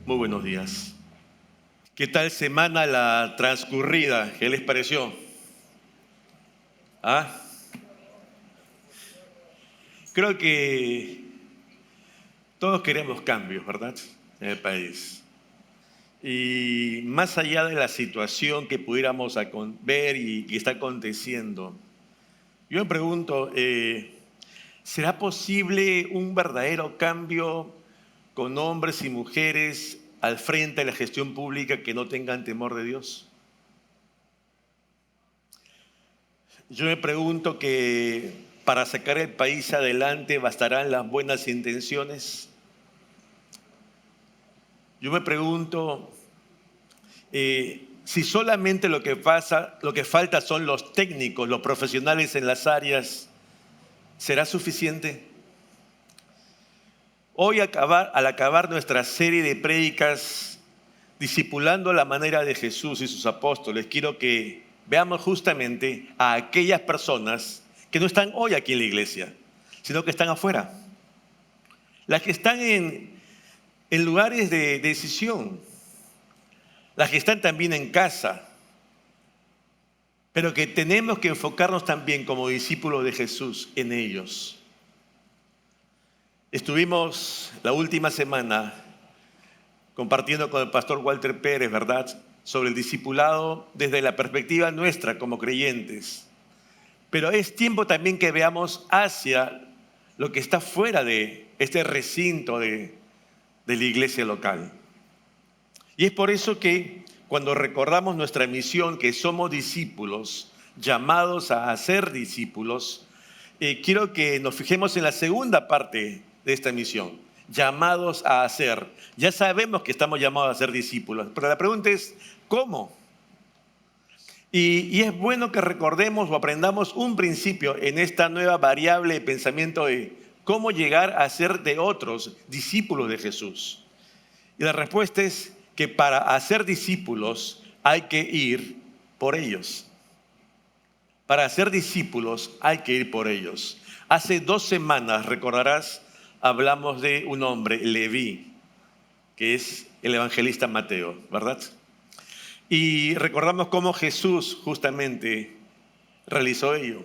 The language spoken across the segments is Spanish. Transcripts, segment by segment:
Muy buenos días. ¿Qué tal semana la transcurrida? ¿Qué les pareció? ¿Ah? Creo que todos queremos cambios, ¿verdad? En el país. Y más allá de la situación que pudiéramos ver y está aconteciendo, yo me pregunto, ¿será posible un verdadero cambio con hombres y mujeres al frente de la gestión pública que no tengan temor de Dios? Yo me pregunto que para sacar el país adelante bastarán las buenas intenciones. Yo me pregunto si solamente lo que falta son los técnicos, los profesionales en las áreas, ¿será suficiente? Hoy al acabar nuestra serie de prédicas, discipulando la manera de Jesús y sus apóstoles, quiero que veamos justamente a aquellas personas que no están hoy aquí en la iglesia, sino que están afuera. Las que están en lugares de decisión, las que están también en casa, pero que tenemos que enfocarnos también como discípulos de Jesús en ellos. Estuvimos la última semana compartiendo con el pastor Walter Pérez, ¿verdad?, sobre el discipulado desde la perspectiva nuestra como creyentes. Pero es tiempo también que veamos hacia lo que está fuera de este recinto de la iglesia local. Y es por eso que cuando recordamos nuestra misión, que somos discípulos, llamados a ser discípulos, quiero que nos fijemos en la segunda parte de esta misión, llamados a hacer. Ya sabemos que estamos llamados a ser discípulos, pero la pregunta es, ¿cómo? Y es bueno que recordemos o aprendamos un principio en esta nueva variable de pensamiento de cómo llegar a ser de otros discípulos de Jesús. Y la respuesta es que para hacer discípulos hay que ir por ellos. Para hacer discípulos hay que ir por ellos. Hace 2 semanas, recordarás, hablamos de un hombre, Leví, que es el evangelista Mateo, ¿verdad? Y recordamos cómo Jesús justamente realizó ello.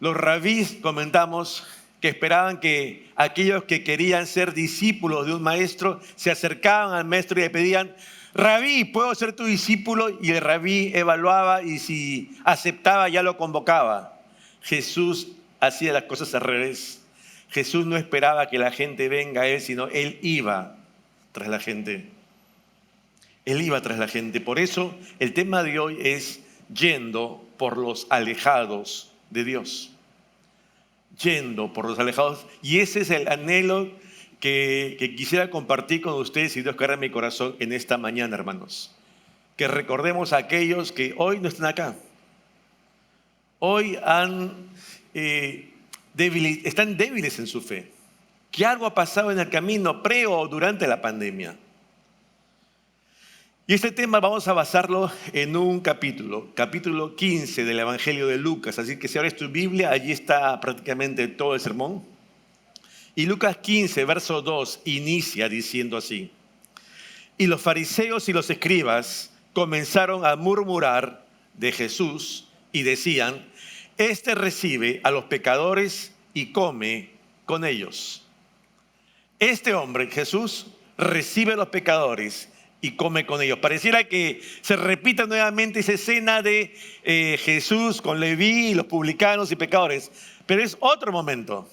Los rabís, comentamos, que esperaban que aquellos que querían ser discípulos de un maestro se acercaban al maestro y le pedían: Rabí, ¿puedo ser tu discípulo? Y el rabí evaluaba y si aceptaba ya lo convocaba. Jesús hacía las cosas al revés. Jesús no esperaba que la gente venga a él, sino él iba tras la gente. Él iba tras la gente. Por eso el tema de hoy es yendo por los alejados de Dios. Yendo por los alejados. Y ese es el anhelo que quisiera compartir con ustedes, si Dios quiere, en mi corazón en esta mañana, hermanos. Que recordemos a aquellos que hoy no están acá. Hoy están débiles en su fe. Que algo ha pasado en el camino pre o durante la pandemia. Y este tema vamos a basarlo en un capítulo 15 del Evangelio de Lucas. Así que si abres tu Biblia, allí está prácticamente todo el sermón. Y Lucas 15, verso 2, inicia diciendo así: y los fariseos y los escribas comenzaron a murmurar de Jesús y decían: este recibe a los pecadores y come con ellos. Este hombre, Jesús, recibe a los pecadores y come con ellos. Pareciera que se repita nuevamente esa escena de Jesús con Leví y los publicanos y pecadores, pero es otro momento.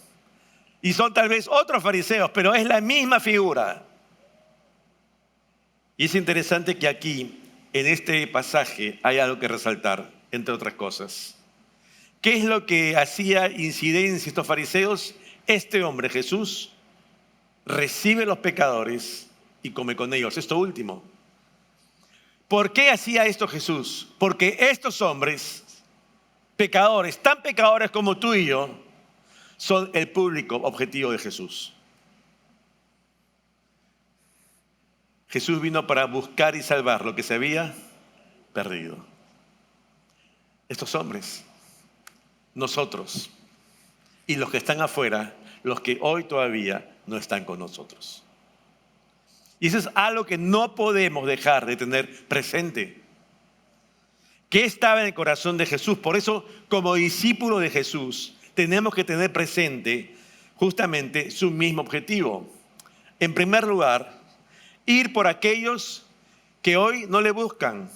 Y son tal vez otros fariseos, pero es la misma figura. Y es interesante que aquí, en este pasaje, hay algo que resaltar, entre otras cosas. ¿Qué es lo que hacía incidencia estos fariseos? Este hombre, Jesús, recibe a los pecadores y come con ellos. Esto último. ¿Por qué hacía esto Jesús? Porque estos hombres, pecadores, tan pecadores como tú y yo, son el público objetivo de Jesús. Jesús vino para buscar y salvar lo que se había perdido. Estos hombres, nosotros y los que están afuera, los que hoy todavía no están con nosotros. Y eso es algo que no podemos dejar de tener presente. ¿Qué estaba en el corazón de Jesús? Por eso, como discípulos de Jesús, tenemos que tener presente justamente su mismo objetivo. En primer lugar, ir por aquellos que hoy no le buscan.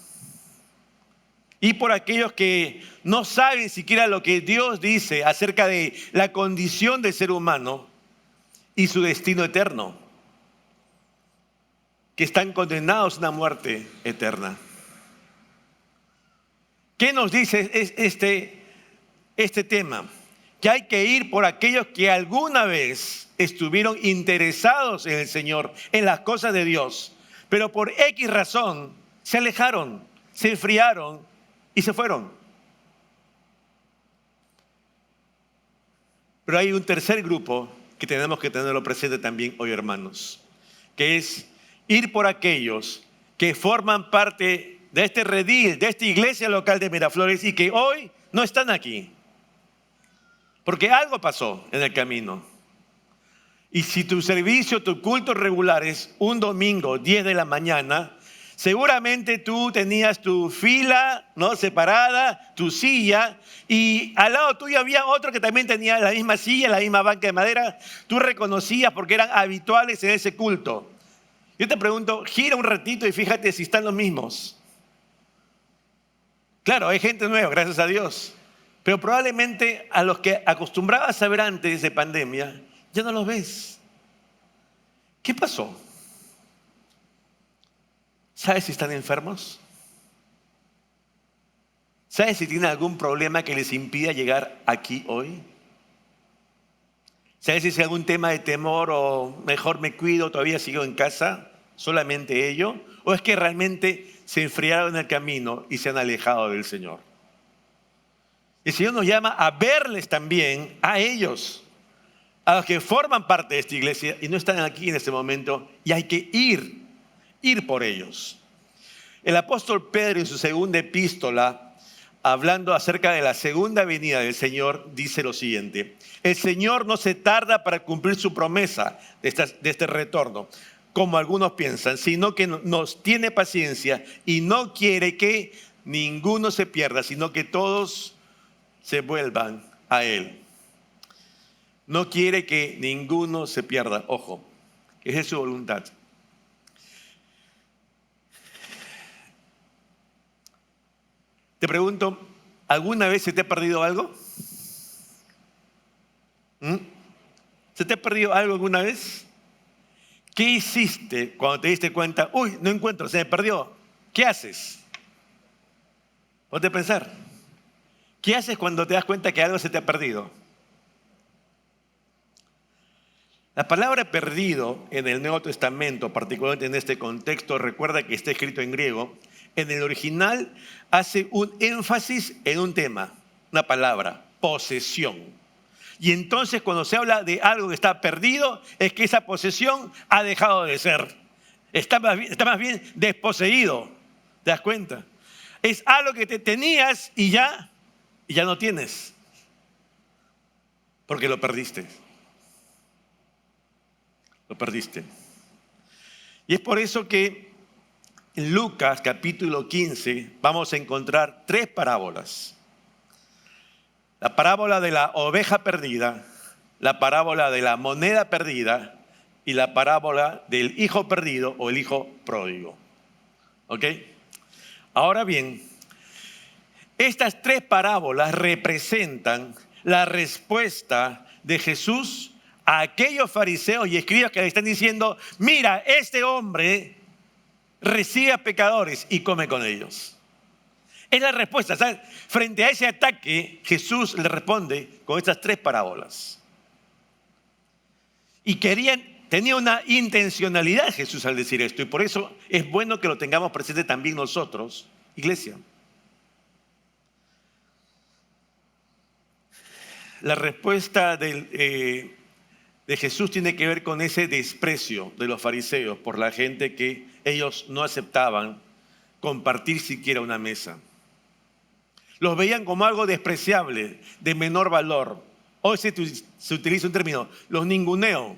Ir por aquellos que no saben siquiera lo que Dios dice acerca de la condición del ser humano y su destino eterno. Que están condenados a una muerte eterna. ¿Qué nos dice este tema? Que hay que ir por aquellos que alguna vez estuvieron interesados en el Señor, en las cosas de Dios, pero por X razón se alejaron, se enfriaron y se fueron. Pero hay un tercer grupo que tenemos que tenerlo presente también hoy, hermanos, que es ir por aquellos que forman parte de este redil, de esta iglesia local de Miraflores y que hoy no están aquí. Porque algo pasó en el camino. Y si tu servicio, tu culto regular es un domingo, 10 de la mañana, seguramente tú tenías tu fila, ¿no?, separada, tu silla, y al lado tuyo había otro que también tenía la misma silla, la misma banca de madera. Tú reconocías porque eran habituales en ese culto. Yo te pregunto, gira un ratito y fíjate si están los mismos. Claro, hay gente nueva, gracias a Dios. Pero probablemente a los que acostumbrabas a ver antes de pandemia, ya no los ves. ¿Qué pasó? ¿Sabes si están enfermos? ¿Sabes si tienen algún problema que les impida llegar aquí hoy? ¿Sabes si es algún tema de temor o mejor me cuido, todavía sigo en casa? ¿Solamente ello? ¿O es que realmente se enfriaron en el camino y se han alejado del Señor? El Señor nos llama a verles también a ellos, a los que forman parte de esta iglesia y no están aquí en este momento, y hay que ir por ellos. El apóstol Pedro en su segunda epístola, hablando acerca de la segunda venida del Señor, dice lo siguiente: el Señor no se tarda para cumplir su promesa de este retorno, como algunos piensan, sino que nos tiene paciencia y no quiere que ninguno se pierda, sino que todos se vuelvan a Él. No quiere que ninguno se pierda. Ojo, que esa es su voluntad. Te pregunto, ¿alguna vez se te ha perdido algo? ¿Se te ha perdido algo alguna vez? ¿Qué hiciste cuando te diste cuenta? Uy, no encuentro, se me perdió. ¿Qué haces? Ponte a pensar. ¿Qué haces cuando te das cuenta que algo se te ha perdido? La palabra perdido en el Nuevo Testamento, particularmente en este contexto, recuerda que está escrito en griego. En el original hace un énfasis en un tema, una palabra, posesión. Y entonces cuando se habla de algo que está perdido, es que esa posesión ha dejado de ser. Está más bien desposeído. ¿Te das cuenta? Es algo que te tenías y ya no tienes. Porque lo perdiste. Lo perdiste. Y es por eso que en Lucas capítulo 15 vamos a encontrar 3 parábolas. La parábola de la oveja perdida, la parábola de la moneda perdida y la parábola del hijo perdido o el hijo pródigo. ¿Ok? Ahora bien, estas 3 parábolas representan la respuesta de Jesús a aquellos fariseos y escribas que le están diciendo: mira, este hombre recibe a pecadores y come con ellos. Es la respuesta, ¿sabes? Frente a ese ataque, Jesús le responde con estas 3 parábolas. Y tenía una intencionalidad Jesús al decir esto, y por eso es bueno que lo tengamos presente también nosotros, iglesia. La respuesta de Jesús tiene que ver con ese desprecio de los fariseos por la gente que ellos no aceptaban compartir siquiera una mesa. Los veían como algo despreciable, de menor valor. Hoy se utiliza un término, los ninguneo.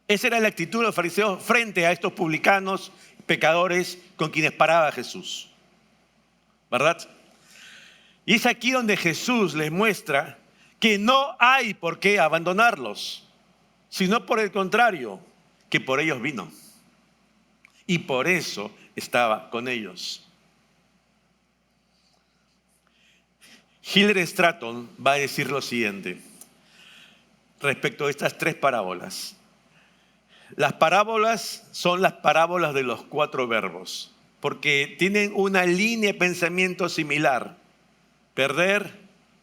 Esa era la actitud de los fariseos frente a estos publicanos, pecadores con quienes paraba Jesús, ¿verdad? Y es aquí donde Jesús les muestra que no hay por qué abandonarlos, sino por el contrario, que por ellos vino. Y por eso estaba con ellos. Hillary Stratton va a decir lo siguiente respecto a estas tres parábolas. Las parábolas son las parábolas de los 4 verbos, porque tienen una línea de pensamiento similar: perder,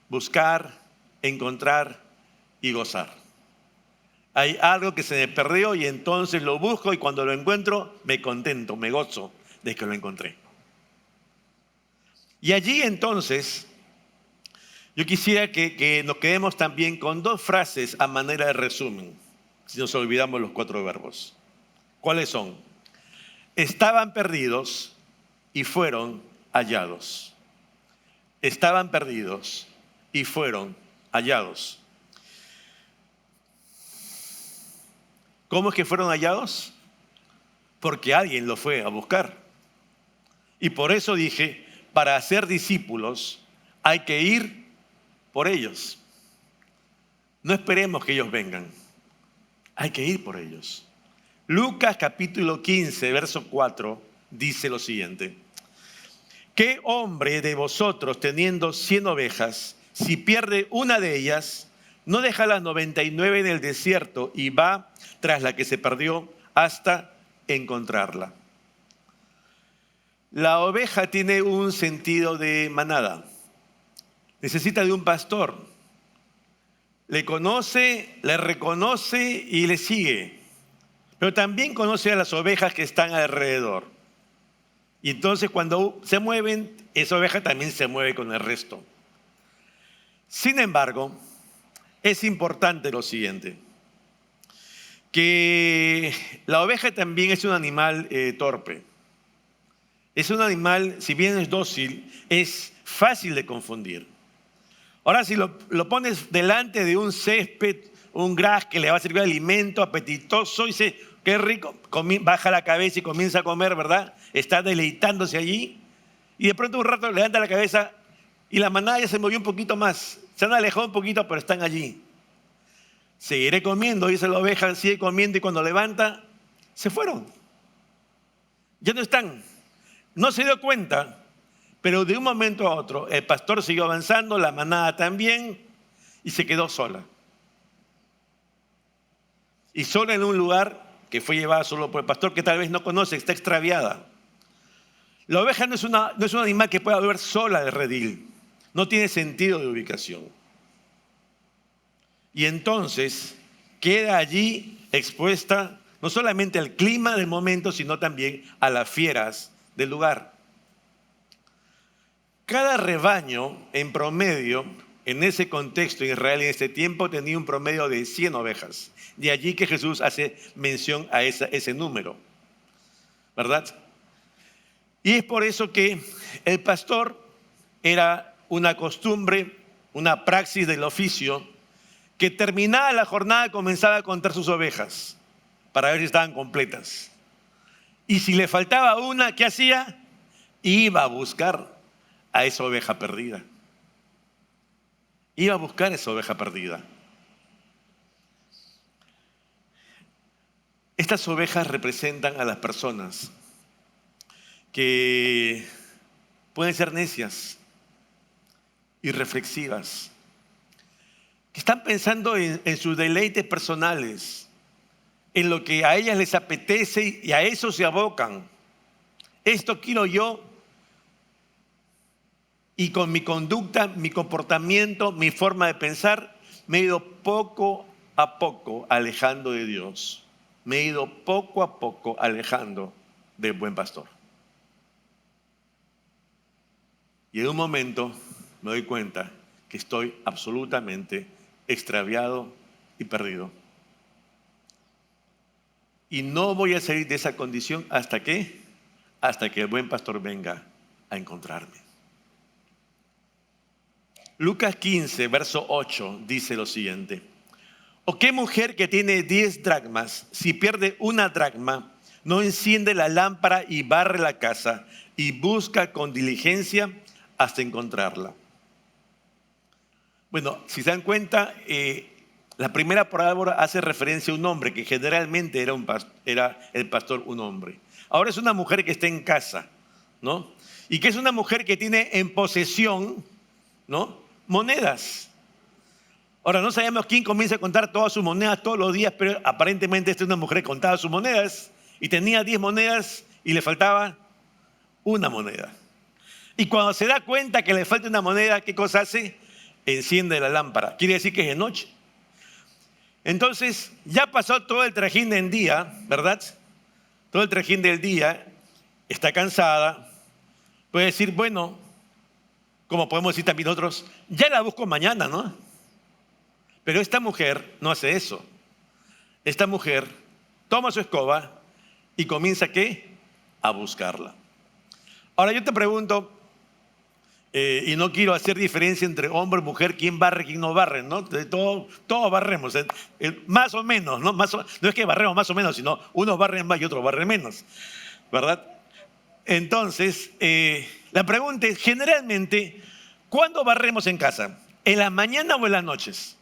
buscar, encontrar y gozar. Hay algo que se me perdió y entonces lo busco, y cuando lo encuentro me contento, me gozo de que lo encontré. Y allí entonces yo quisiera que nos quedemos también con 2 frases a manera de resumen, si nos olvidamos los 4 verbos. ¿Cuáles son? Estaban perdidos y fueron hallados. Estaban perdidos y fueron hallados. ¿Cómo es que fueron hallados? Porque alguien los fue a buscar. Y por eso dije, para hacer discípulos hay que ir por ellos. No esperemos que ellos vengan. Hay que ir por ellos. Lucas capítulo 15, verso 4, dice lo siguiente: ¿qué hombre de vosotros, teniendo 100 ovejas, si pierde una de ellas, no deja las 99 en el desierto y va tras la que se perdió hasta encontrarla? La oveja tiene un sentido de manada. Necesita de un pastor. Le conoce, le reconoce y le sigue. Pero también conoce a las ovejas que están alrededor. Y entonces cuando se mueven, esa oveja también se mueve con el resto. Sin embargo, es importante lo siguiente: que la oveja también es un animal torpe. Es un animal, si bien es dócil, es fácil de confundir. Ahora, si lo pones delante de un césped, un gras que le va a servir alimento apetitoso, y dice, qué rico, baja la cabeza y comienza a comer, ¿verdad? Está deleitándose allí. Y de pronto un rato levanta la cabeza y la manada ya se movió un poquito más. Se han alejado un poquito, pero están allí. Seguiré comiendo, dice la oveja, sigue comiendo, y cuando levanta, se fueron. Ya no están. No se dio cuenta. Pero de un momento a otro, el pastor siguió avanzando, la manada también, y se quedó sola. Y sola en un lugar que fue llevada solo por el pastor, que tal vez no conoce, está extraviada. La oveja no es un animal que pueda ver sola de redil. No tiene sentido de ubicación. Y entonces queda allí expuesta no solamente al clima del momento, sino también a las fieras del lugar. Cada rebaño, en promedio, en ese contexto, Israel en ese tiempo tenía un promedio de 100 ovejas. De allí que Jesús hace mención a ese número, ¿verdad? Y es por eso que el pastor era una costumbre, una praxis del oficio, que terminada la jornada comenzaba a contar sus ovejas para ver si estaban completas. Y si le faltaba una, ¿qué hacía? Iba a buscar a esa oveja perdida. Iba a buscar esa oveja perdida. Estas ovejas representan a las personas que pueden ser necias, irreflexivas, que están pensando en sus deleites personales, en lo que a ellas les apetece, y a eso se abocan. Esto quiero yo, y con mi conducta, mi comportamiento, mi forma de pensar, me he ido poco a poco alejando de Dios. Me he ido poco a poco alejando del buen pastor. Y en un momento me doy cuenta que estoy absolutamente extraviado y perdido. Y no voy a salir de esa condición hasta que el buen pastor venga a encontrarme. Lucas 15, verso 8, dice lo siguiente: ¿O qué mujer que tiene 10 dracmas, si pierde una dracma, no enciende la lámpara y barre la casa y busca con diligencia hasta encontrarla? Bueno, si se dan cuenta, la primera parábola hace referencia a un hombre que generalmente era el pastor un hombre. Ahora es una mujer que está en casa, ¿no? Y que es una mujer que tiene en posesión, ¿no?, monedas. Ahora, no sabemos quién comienza a contar todas sus monedas todos los días, pero aparentemente esta es una mujer que contaba sus monedas y tenía 10 monedas y le faltaba una moneda. Y cuando se da cuenta que le falta una moneda, ¿qué cosa hace? Enciende la lámpara. Quiere decir que es de noche. Entonces, ya pasó todo el trajín del día, ¿verdad? Todo el trajín del día, está cansada. Puede decir, bueno, como podemos decir también otros, ya la busco mañana, ¿no? Pero esta mujer no hace eso. Esta mujer toma su escoba y comienza, ¿qué?, a buscarla. Ahora yo te pregunto, y no quiero hacer diferencia entre hombre y mujer, quién barre, quién no barre, ¿no? Todos barremos, más o menos, ¿no? No es que barremos más o menos, sino unos barren más y otros barren menos, ¿verdad? Entonces, la pregunta es, generalmente, ¿cuándo barremos en casa? ¿En la mañana o en las noches?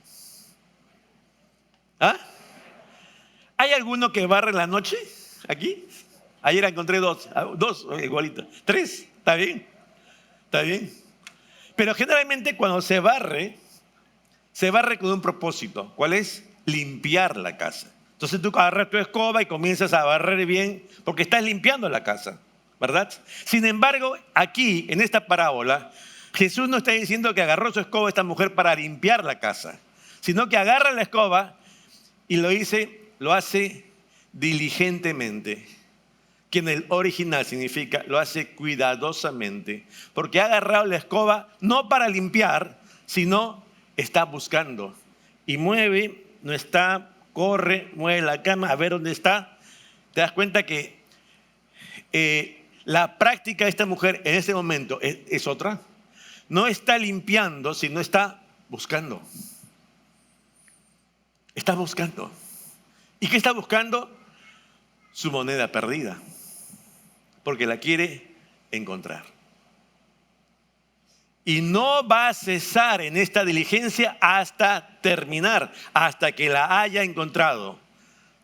¿Ah? ¿Hay alguno que barre en la noche aquí? Ayer encontré dos igualitos. 3, ¿está bien? ¿Está bien? Pero generalmente cuando se barre con un propósito. ¿Cuál es? Limpiar la casa. Entonces tú agarras tu escoba y comienzas a barrer bien porque estás limpiando la casa, ¿verdad? Sin embargo, aquí, en esta parábola, Jesús no está diciendo que agarró su escoba esta mujer para limpiar la casa, sino que agarra la escoba y lo hace diligentemente, que en el original significa lo hace cuidadosamente, porque ha agarrado la escoba no para limpiar, sino está buscando. Y mueve, no está, corre, mueve la cama a ver dónde está. Te das cuenta que la práctica de esta mujer en ese momento es otra. No está limpiando, sino está buscando. Está buscando. ¿Y qué está buscando? Su moneda perdida. Porque la quiere encontrar. Y no va a cesar en esta diligencia hasta terminar, hasta que la haya encontrado.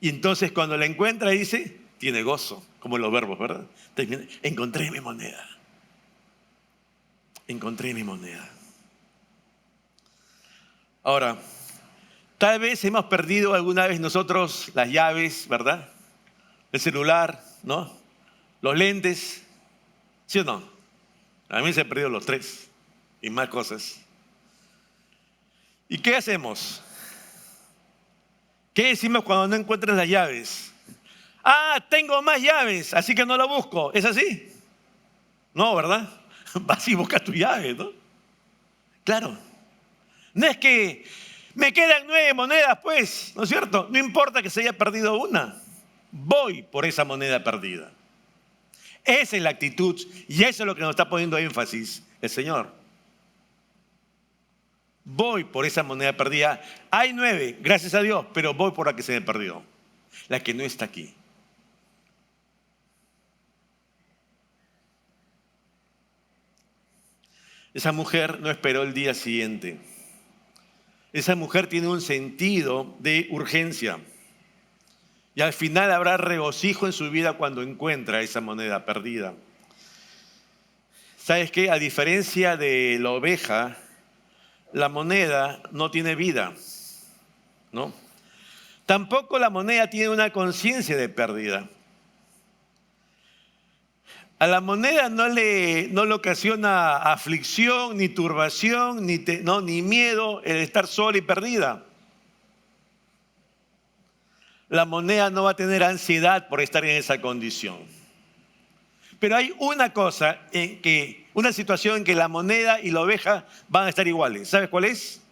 Y entonces cuando la encuentra dice, tiene gozo, como los verbos, ¿verdad? Encontré mi moneda. Encontré mi moneda. Ahora, tal vez hemos perdido alguna vez nosotros las llaves, ¿verdad? El celular, ¿no? Los lentes, ¿sí o no? A mí se han perdido los 3 y más cosas. ¿Y qué hacemos? ¿Qué decimos cuando no encuentras las llaves? Ah, tengo más llaves, así que no lo busco. ¿Es así? No, ¿verdad? Vas y buscas tu llave, ¿no? Claro. No es que me quedan 9 monedas, pues, ¿no es cierto? No importa que se haya perdido una. Voy por esa moneda perdida. Esa es la actitud y eso es lo que nos está poniendo énfasis el Señor. Voy por esa moneda perdida. Hay 9, gracias a Dios, pero voy por la que se me perdió. La que no está aquí. Esa mujer no esperó el día siguiente. Esa mujer tiene un sentido de urgencia. Y al final habrá regocijo en su vida cuando encuentra esa moneda perdida. ¿Sabes qué? A diferencia de la oveja, la moneda no tiene vida, ¿no? Tampoco la moneda tiene una conciencia de pérdida. A la moneda no le ocasiona aflicción, ni turbación, ni miedo el estar sola y perdida. La moneda no va a tener ansiedad por estar en esa condición. Pero hay una situación en que la moneda y la oveja van a estar iguales. ¿Sabes cuál es?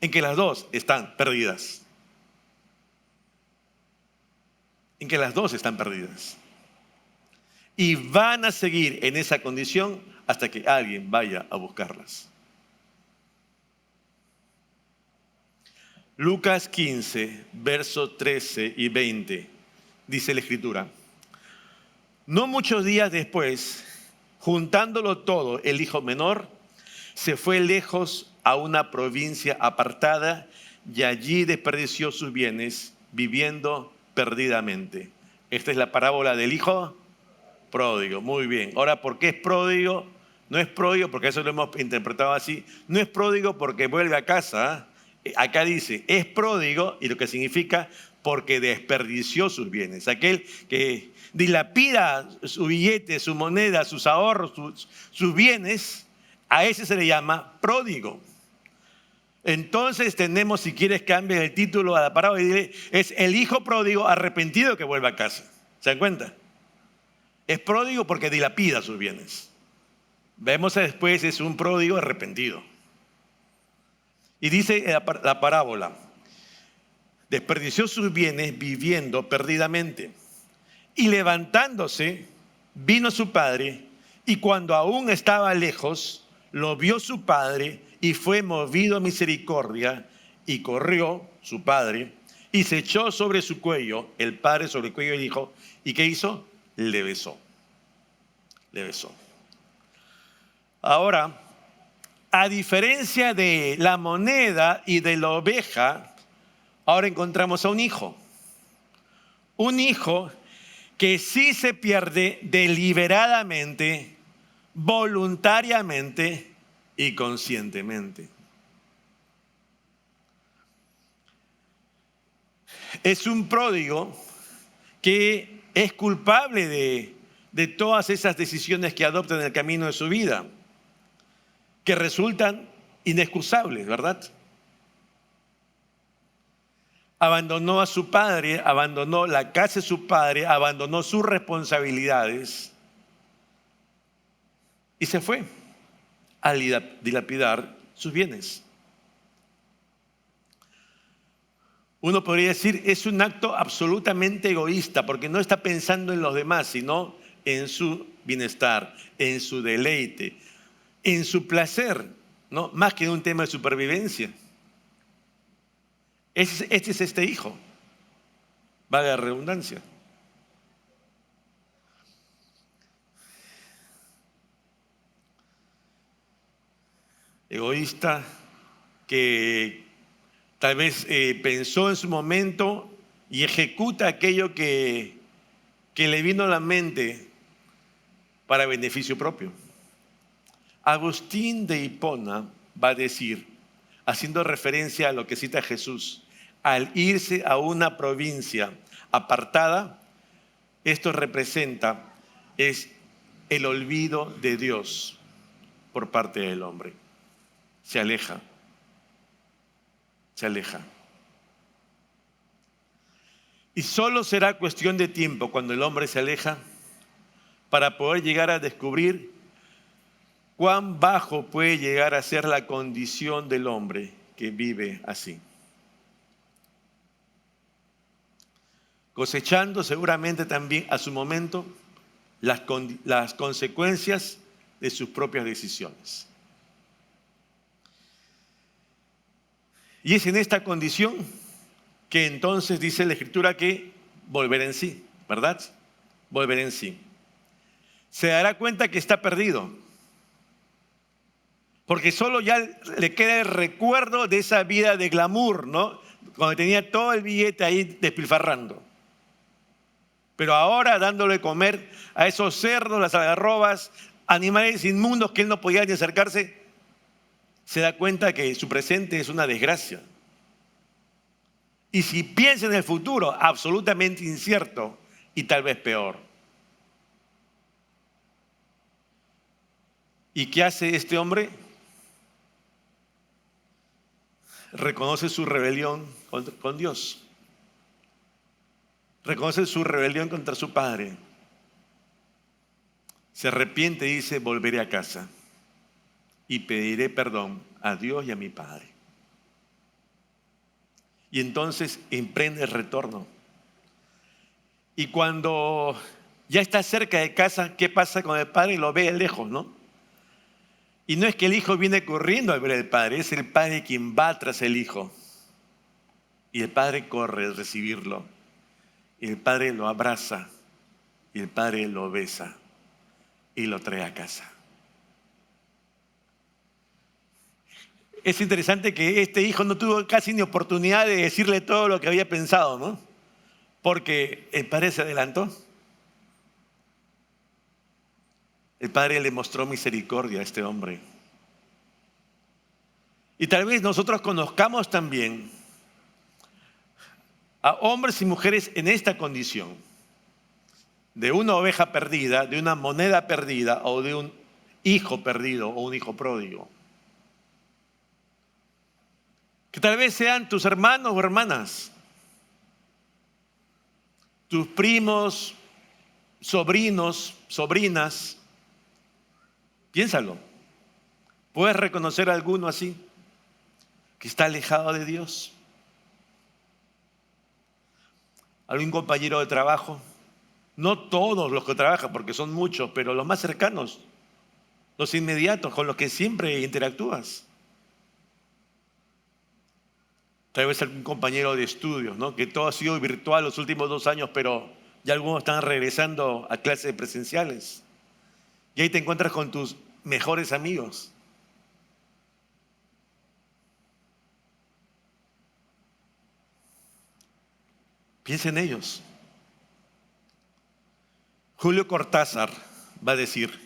En que las dos están perdidas. En que las dos están perdidas. Y van a seguir en esa condición hasta que alguien vaya a buscarlas. Lucas 15, versos 13 y 20, dice la Escritura. No muchos días después, juntándolo todo, el hijo menor se fue lejos a una provincia apartada y allí desperdició sus bienes viviendo perdidamente. Esta es la parábola del hijo pródigo. Muy bien. Ahora, ¿por qué es pródigo? No es pródigo porque eso lo hemos interpretado así. No es pródigo porque vuelve a casa. Acá dice, es pródigo, y lo que significa porque desperdició sus bienes. Aquel que dilapida su billete, su moneda, sus ahorros, sus bienes, a ese se le llama pródigo. Entonces tenemos, si quieres cambia el título a la parábola y dile, es el hijo pródigo arrepentido que vuelve a casa. ¿Se dan cuenta? Es pródigo porque dilapida sus bienes. Vemos después, es un pródigo arrepentido. Y dice la parábola, desperdició sus bienes viviendo perdidamente. Y levantándose, vino su padre, y cuando aún estaba lejos, lo vio su padre, y fue movido a misericordia, y corrió su padre, y se echó sobre su cuello, el padre sobre el cuello del hijo, ¿y qué hizo? Le besó. Le besó. Ahora, a diferencia de la moneda y de la oveja, ahora encontramos a un hijo. Un hijo que sí se pierde deliberadamente, voluntariamente y conscientemente. Es un pródigo que es culpable de todas esas decisiones que adopta en el camino de su vida, que resultan inexcusables, ¿verdad? Abandonó a su padre, abandonó la casa de su padre, abandonó sus responsabilidades y se fue a dilapidar sus bienes. Uno podría decir, es un acto absolutamente egoísta porque no está pensando en los demás, sino en su bienestar, en su deleite, en su placer, ¿no? Más que en un tema de supervivencia. Este es este hijo, valga la redundancia. Egoísta que tal vez pensó en su momento y ejecuta aquello que le vino a la mente para beneficio propio. Agustín de Hipona va a decir, haciendo referencia a lo que cita Jesús, al irse a una provincia apartada, esto representa es el olvido de Dios por parte del hombre. Se aleja. Se aleja. Y solo será cuestión de tiempo cuando el hombre se aleja para poder llegar a descubrir cuán bajo puede llegar a ser la condición del hombre que vive así. Cosechando seguramente también a su momento las consecuencias de sus propias decisiones. Y es en esta condición que entonces dice la Escritura que volverá en sí, ¿verdad? Volverá en sí. Se dará cuenta que está perdido, porque solo ya le queda el recuerdo de esa vida de glamour, ¿no? Cuando tenía todo el billete ahí despilfarrando. Pero ahora dándole de comer a esos cerdos, las algarrobas, animales inmundos que él no podía ni acercarse, se da cuenta que su presente es una desgracia. Y si piensa en el futuro, absolutamente incierto y tal vez peor. ¿Y qué hace este hombre? Reconoce su rebelión con Dios. Reconoce su rebelión contra su padre. Se arrepiente y dice, volveré a casa y pediré perdón a Dios y a mi padre. Y entonces emprende el retorno. Y cuando ya está cerca de casa, ¿qué pasa con el padre? Lo ve lejos, ¿no? Y no es que el hijo viene corriendo a ver al padre, es el padre quien va tras el hijo. Y el padre corre a recibirlo. Y el padre lo abraza. Y el padre lo besa. Y lo trae a casa. Es interesante que este hijo no tuvo casi ni oportunidad de decirle todo lo que había pensado, ¿no? Porque el padre se adelantó. El padre le mostró misericordia a este hombre. Y tal vez nosotros conozcamos también a hombres y mujeres en esta condición, de una oveja perdida, de una moneda perdida o de un hijo perdido o un hijo pródigo. Que tal vez sean tus hermanos o hermanas, tus primos, sobrinos, sobrinas. Piénsalo. ¿Puedes reconocer a alguno así que está alejado de Dios? ¿Algún compañero de trabajo? No todos los que trabajan, porque son muchos, pero los más cercanos, los inmediatos, con los que siempre interactúas. Tal vez algún compañero de estudios, ¿no? Que todo ha sido virtual los últimos 2 años, pero ya algunos están regresando a clases presenciales. Y ahí te encuentras con tus mejores amigos. Piensa en ellos. Julio Cortázar va a decir: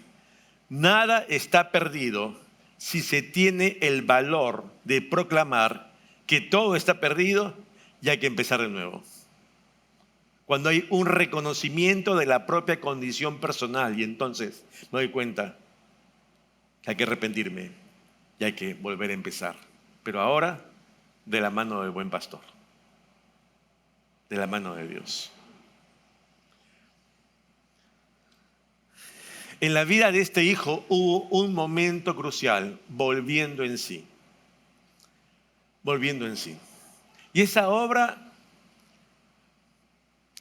nada está perdido si se tiene el valor de proclamar que todo está perdido y hay que empezar de nuevo. Cuando hay un reconocimiento de la propia condición personal, y entonces me doy cuenta que hay que arrepentirme y hay que volver a empezar. Pero ahora, de la mano del buen pastor, de la mano de Dios. En la vida de este hijo hubo un momento crucial, volviendo en sí. Volviendo en sí. Y esa obra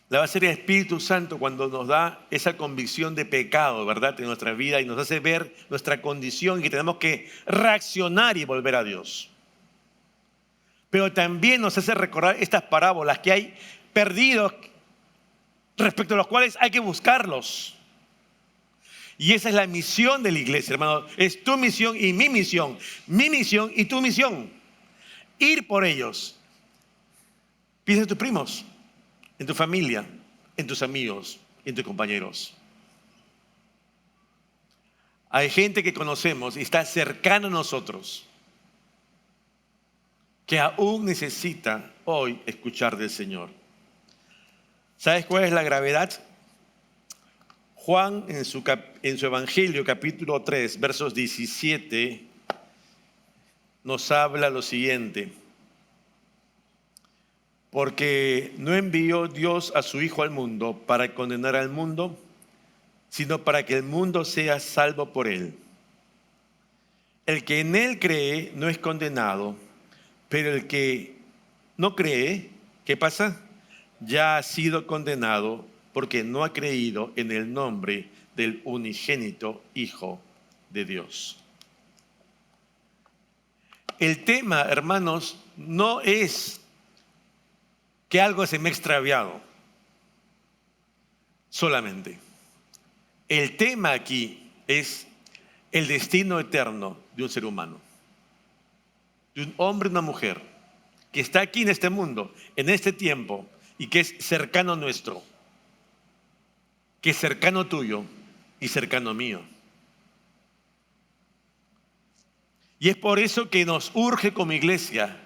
la va a hacer el Espíritu Santo cuando nos da esa convicción de pecado, ¿verdad?, en nuestra vida y nos hace ver nuestra condición y que tenemos que reaccionar y volver a Dios. Pero también nos hace recordar estas parábolas que hay perdidos respecto a los cuales hay que buscarlos. Y esa es la misión de la iglesia, hermano. Es tu misión y mi misión y tu misión. Ir por ellos. Piensa en tus primos, en tu familia, en tus amigos, en tus compañeros. Hay gente que conocemos y está cercana a nosotros que aún necesita hoy escuchar del Señor. ¿Sabes cuál es la gravedad? Juan en su Evangelio, capítulo 3, versos 17, nos habla lo siguiente. Porque no envió Dios a su Hijo al mundo para condenar al mundo, sino para que el mundo sea salvo por él. El que en él cree no es condenado, pero el que no cree, ¿qué pasa? Ya ha sido condenado porque no ha creído en el nombre del unigénito Hijo de Dios. El tema, hermanos, no es que algo se me ha extraviado solamente. El tema aquí es el destino eterno de un ser humano, de un hombre y una mujer que está aquí en este mundo, en este tiempo, y que es cercano nuestro, que es cercano tuyo y cercano mío. Y es por eso que nos urge como iglesia,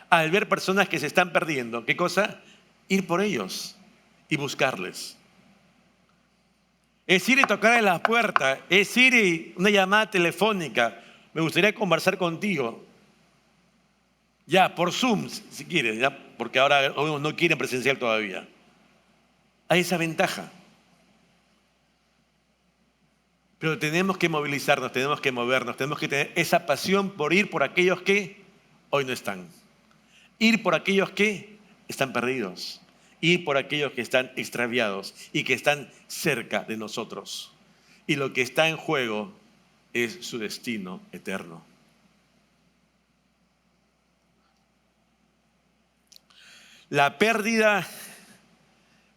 al ver personas que se están perdiendo, ¿qué cosa? Ir por ellos y buscarles. Es ir y tocar en la puerta, es ir y una llamada telefónica. Me gustaría conversar contigo. Ya, por Zoom, si quieres, ya, porque ahora no quieren presencial todavía. Hay esa ventaja. Pero tenemos que movilizarnos, tenemos que movernos, tenemos que tener esa pasión por ir por aquellos que hoy no están. Ir por aquellos que están perdidos. Ir por aquellos que están extraviados y que están cerca de nosotros. Y lo que está en juego es su destino eterno. La pérdida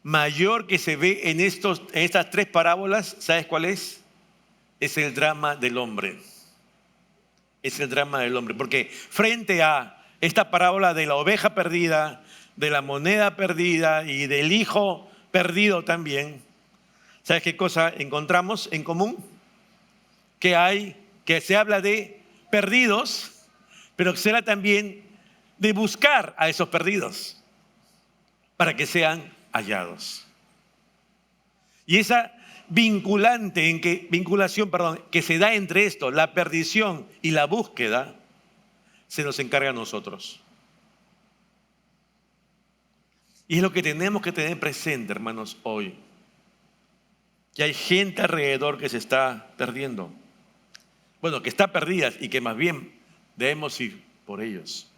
mayor que se ve en estas tres parábolas, ¿sabes cuál es? Es el drama del hombre. Es el drama del hombre. Porque frente a esta parábola de la oveja perdida, de la moneda perdida y del hijo perdido también, ¿sabes qué cosa encontramos en común? Que se habla de perdidos, pero que se habla también de buscar a esos perdidos para que sean hallados. Y esa vinculación que se da entre esto, la perdición y la búsqueda, se nos encarga a nosotros. Y es lo que tenemos que tener presente, hermanos, hoy. Que hay gente alrededor que se está perdiendo. Bueno, que está perdida y que más bien debemos ir por ellos.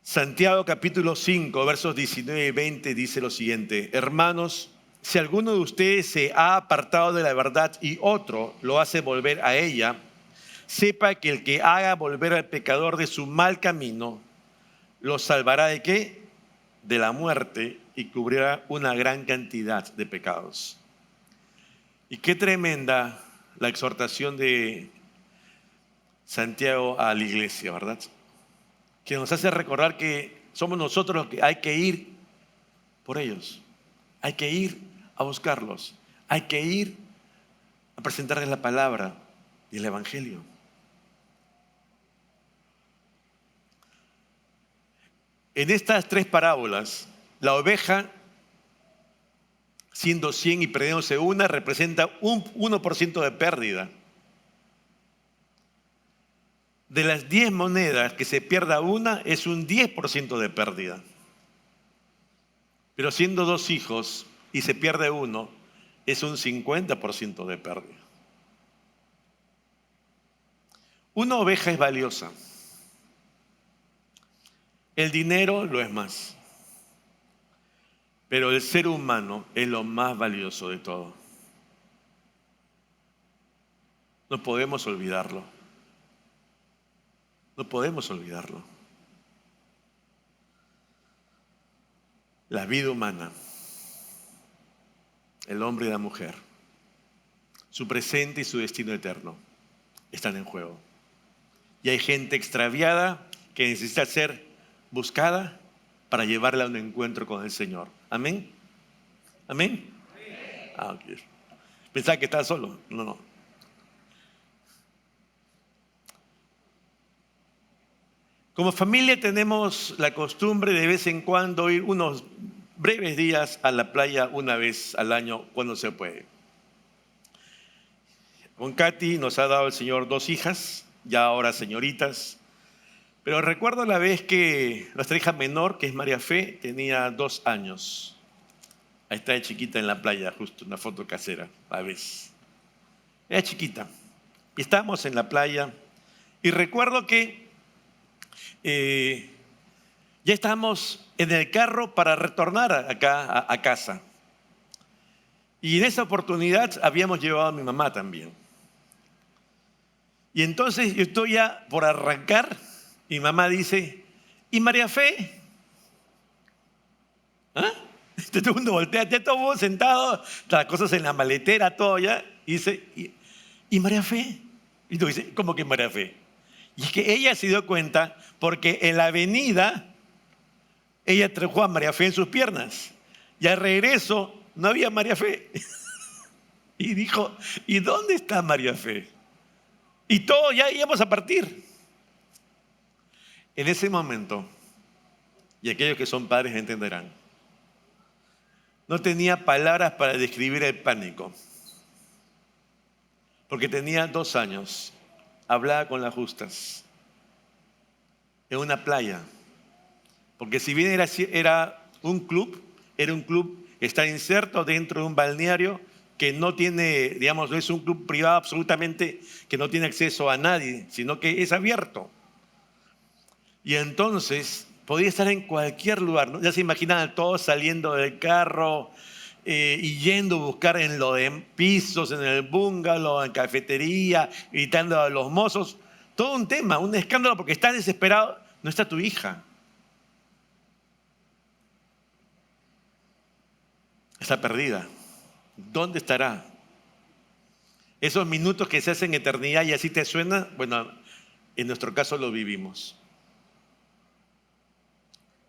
Santiago capítulo 5, versos 19 y 20 dice lo siguiente: hermanos, si alguno de ustedes se ha apartado de la verdad y otro lo hace volver a ella, sepa que el que haga volver al pecador de su mal camino, lo salvará ¿de qué? De la muerte, y cubrirá una gran cantidad de pecados. Y qué tremenda la exhortación de Santiago a la iglesia, ¿verdad? Que nos hace recordar que somos nosotros los que hay que ir por ellos. Hay que ir a buscarlos. Hay que ir a presentarles la palabra y el evangelio. En estas tres parábolas, la oveja, siendo 100 y perdiéndose una, representa un 1% de pérdida. De las 10 monedas, que se pierda una es un 10% de pérdida. Pero siendo 2 hijos y se pierde uno, es un 50% de pérdida. Una oveja es valiosa. El dinero lo es más. Pero el ser humano es lo más valioso de todo. No podemos olvidarlo. No podemos olvidarlo. La vida humana, el hombre y la mujer, su presente y su destino eterno están en juego. Y hay gente extraviada que necesita ser buscada para llevarla a un encuentro con el Señor. ¿Amén? ¿Amén? Okay. Pensaba que estaba solo. No. Como familia tenemos la costumbre de vez en cuando ir unos breves días a la playa una vez al año cuando se puede. Con Katy nos ha dado el Señor 2 hijas, ya ahora señoritas. Pero recuerdo la vez que nuestra hija menor, que es María Fe, tenía 2 años. Ahí está de chiquita en la playa, justo una foto casera, a veces. Era chiquita. Y estábamos en la playa. Y recuerdo que ya estábamos en el carro para retornar acá a casa. Y en esa oportunidad habíamos llevado a mi mamá también. Y entonces yo estoy ya por arrancar. Mi mamá dice: ¿y María Fe? ¿Ah? Todo el mundo voltea, ya todo el mundo sentado, las cosas en la maletera, todo ya. Y dice: ¿y María Fe? Y tú dices: ¿cómo que María Fe? Y es que ella se dio cuenta porque en la avenida ella trajo a María Fe en sus piernas. Y al regreso no había María Fe. Y dijo: ¿y dónde está María Fe? Y todos ya íbamos a partir. En ese momento, y aquellos que son padres entenderán, no tenía palabras para describir el pánico. Porque tenía 2 años, hablaba con las justas, en una playa. Porque si bien era un club que está inserto dentro de un balneario que no tiene, digamos, no es un club privado absolutamente, que no tiene acceso a nadie, sino que es abierto. Y entonces podía estar en cualquier lugar, ¿no? Ya se imaginan todos saliendo del carro y yendo a buscar en los pisos, en el bungalow, en cafetería, gritando a los mozos. Todo un tema, un escándalo, porque están desesperados. No está tu hija. está perdida. ¿Dónde estará? Esos minutos que se hacen eternidad y así te suena, bueno, en nuestro caso lo vivimos.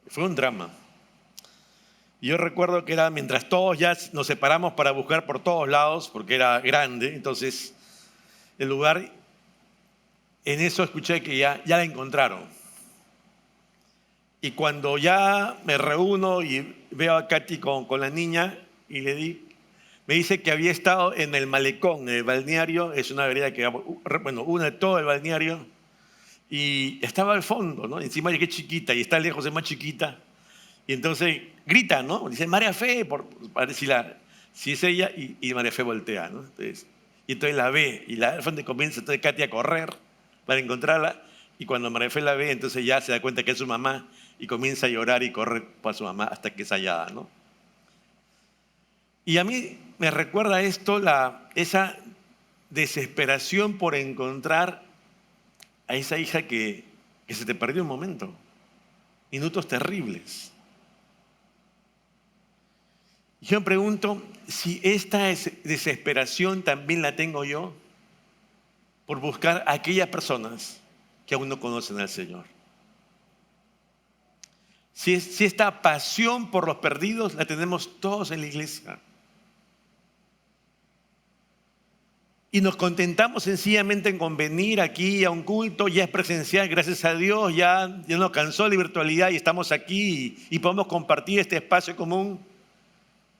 Fue un drama. Yo recuerdo que era mientras todos ya nos separamos para buscar por todos lados, porque era grande, entonces el lugar, en eso escuché que ya la encontraron. Y cuando ya me reúno y veo a Katy con la niña y me dice que había estado en el malecón, en el balneario, es una vereda que, bueno, une todo el balneario, y estaba al fondo, ¿no? Encima de que es chiquita y está lejos, es más chiquita. Y entonces grita, ¿no? Dice, María Fe, para ver si es ella, y María Fe voltea, ¿no? Y entonces la ve, y al fondo comienza entonces Katy a correr para encontrarla, y cuando María Fe la ve, entonces ya se da cuenta que es su mamá, y comienza a llorar y correr para su mamá hasta que es hallada, ¿no? Y a mí me recuerda esto, esa desesperación por encontrar a esa hija que se te perdió un momento, minutos terribles. Yo me pregunto si esta desesperación también la tengo yo por buscar a aquellas personas que aún no conocen al Señor. Si esta pasión por los perdidos la tenemos todos en la iglesia. Y nos contentamos sencillamente con venir aquí a un culto, ya es presencial, gracias a Dios, ya nos cansó la virtualidad y estamos aquí y podemos compartir este espacio común.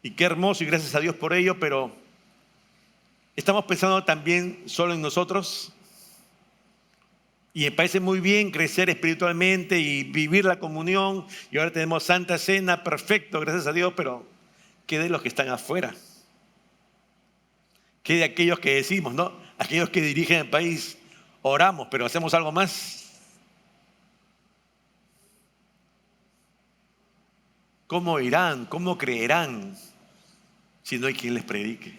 Y qué hermoso y gracias a Dios por ello, pero estamos pensando también solo en nosotros. Y me parece muy bien crecer espiritualmente y vivir la comunión. Y ahora tenemos Santa Cena, perfecto, gracias a Dios, pero ¿qué de los que están afuera? ¿Qué de aquellos que decimos, no? Aquellos que dirigen el país, oramos, pero hacemos algo más. ¿Cómo irán? ¿Cómo creerán si no hay quien les predique?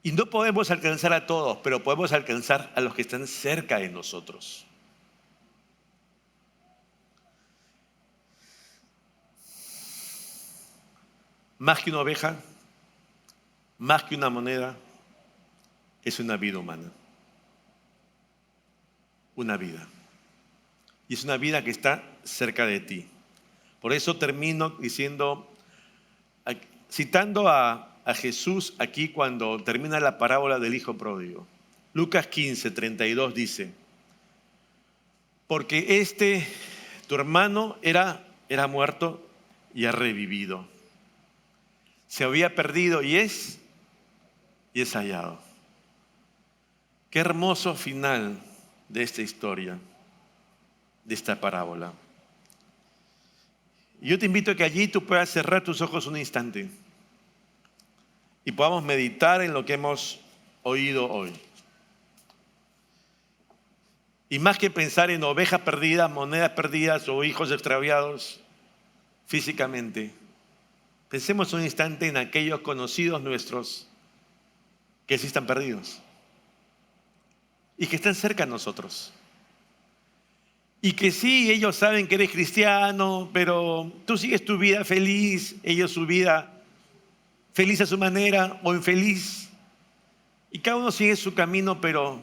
Y no podemos alcanzar a todos, pero podemos alcanzar a los que están cerca de nosotros. Más que una oveja, más que una moneda, es una vida humana. Una vida. Y es una vida que está cerca de ti. Por eso termino diciendo, citando a Jesús aquí cuando termina la parábola del hijo pródigo. Lucas 15:32 dice, porque tu hermano era muerto y ha revivido. Se había perdido y es hallado. Qué hermoso final de esta historia, de esta parábola. Y yo te invito a que allí tú puedas cerrar tus ojos un instante y podamos meditar en lo que hemos oído hoy. Y más que pensar en ovejas perdidas, monedas perdidas o hijos extraviados físicamente, pensemos un instante en aquellos conocidos nuestros que sí están perdidos y que están cerca de nosotros. Y que sí, ellos saben que eres cristiano, pero tú sigues tu vida feliz, ellos su vida feliz a su manera o infeliz. Y cada uno sigue su camino, pero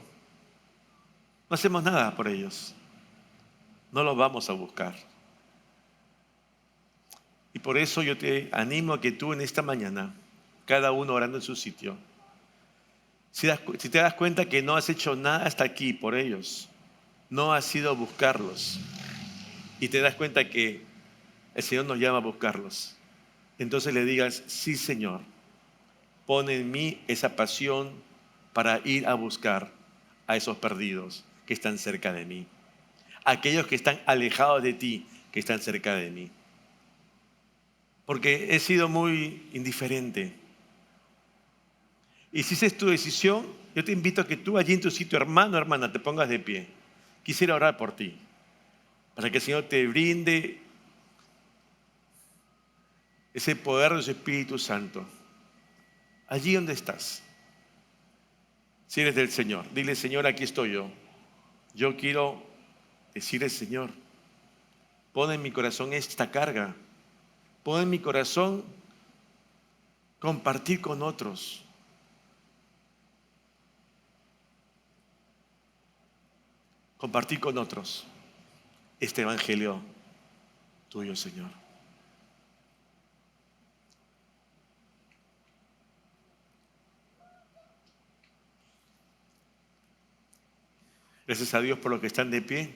no hacemos nada por ellos. No los vamos a buscar. Y por eso yo te animo a que tú en esta mañana, cada uno orando en su sitio, si te das cuenta que no has hecho nada hasta aquí por ellos, no has ido a buscarlos, y te das cuenta que el Señor nos llama a buscarlos, entonces le digas, sí Señor, pon en mí esa pasión para ir a buscar a esos perdidos que están cerca de mí, aquellos que están alejados de ti, que están cerca de mí. Porque he sido muy indiferente. Y si esa es tu decisión, yo te invito a que tú allí en tu sitio, hermano, hermana, te pongas de pie. Quisiera orar por ti, para que el Señor te brinde ese poder de su Espíritu Santo. Allí donde estás. Si eres del Señor, dile, Señor, aquí estoy yo. Yo quiero decirle, Señor, pon en mi corazón esta carga. pon en mi corazón compartir con otros. Compartir con otros este evangelio tuyo, Señor. Gracias a Dios por los que están de pie.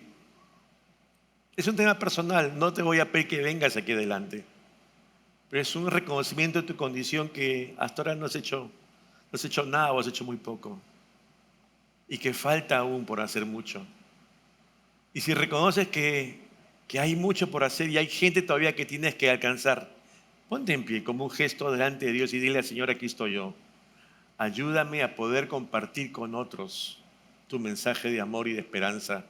Es un tema personal, no te voy a pedir que vengas aquí adelante, pero es un reconocimiento de tu condición que hasta ahora no has hecho nada o has hecho muy poco y que falta aún por hacer mucho. Y si reconoces que hay mucho por hacer y hay gente todavía que tienes que alcanzar, ponte en pie como un gesto delante de Dios y dile al Señor: aquí estoy yo. Ayúdame a poder compartir con otros tu mensaje de amor y de esperanza,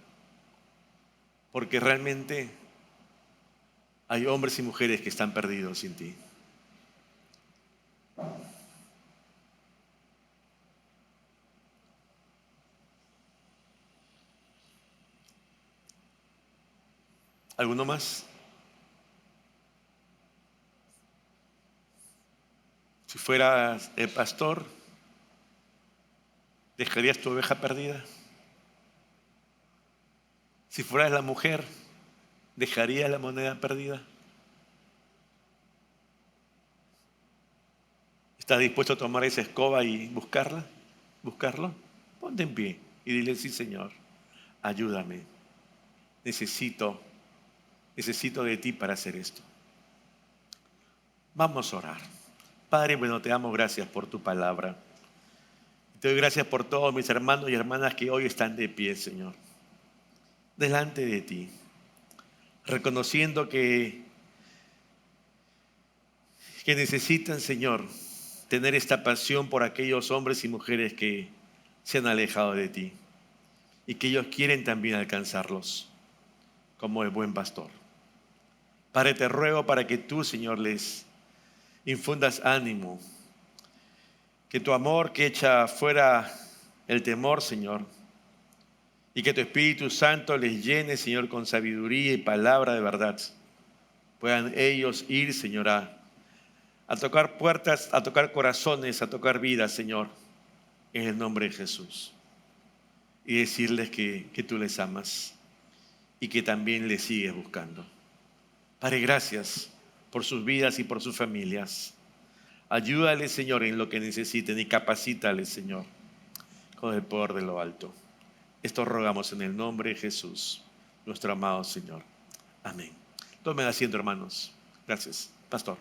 porque realmente hay hombres y mujeres que están perdidos sin ti. ¿Alguno más? Si fueras el pastor, ¿dejarías tu oveja perdida? Si fueras la mujer, ¿dejarías la moneda perdida? ¿Estás dispuesto a tomar esa escoba y buscarla? ¿Buscarlo? Ponte en pie y dile: sí, Señor, ayúdame. Necesito de ti para hacer esto. Vamos a orar. Padre, bueno, te damos gracias por tu palabra. Te doy gracias por todos mis hermanos y hermanas que hoy están de pie, Señor, delante de ti, reconociendo que necesitan, Señor, tener esta pasión por aquellos hombres y mujeres que se han alejado de ti y que ellos quieren también alcanzarlos como el buen pastor. Padre, te ruego para que tú, Señor, les infundas ánimo, que tu amor que echa fuera el temor, Señor, y que tu Espíritu Santo les llene, Señor, con sabiduría y palabra de verdad, puedan ellos ir, Señor, a tocar puertas, a tocar corazones, a tocar vidas, Señor, en el nombre de Jesús, y decirles que tú les amas y que también les sigues buscando. Padre, gracias por sus vidas y por sus familias. Ayúdales, Señor, en lo que necesiten y capacítales, Señor, con el poder de lo alto. Esto rogamos en el nombre de Jesús, nuestro amado Señor. Amén. Tomen asiento, hermanos. Gracias. Pastor.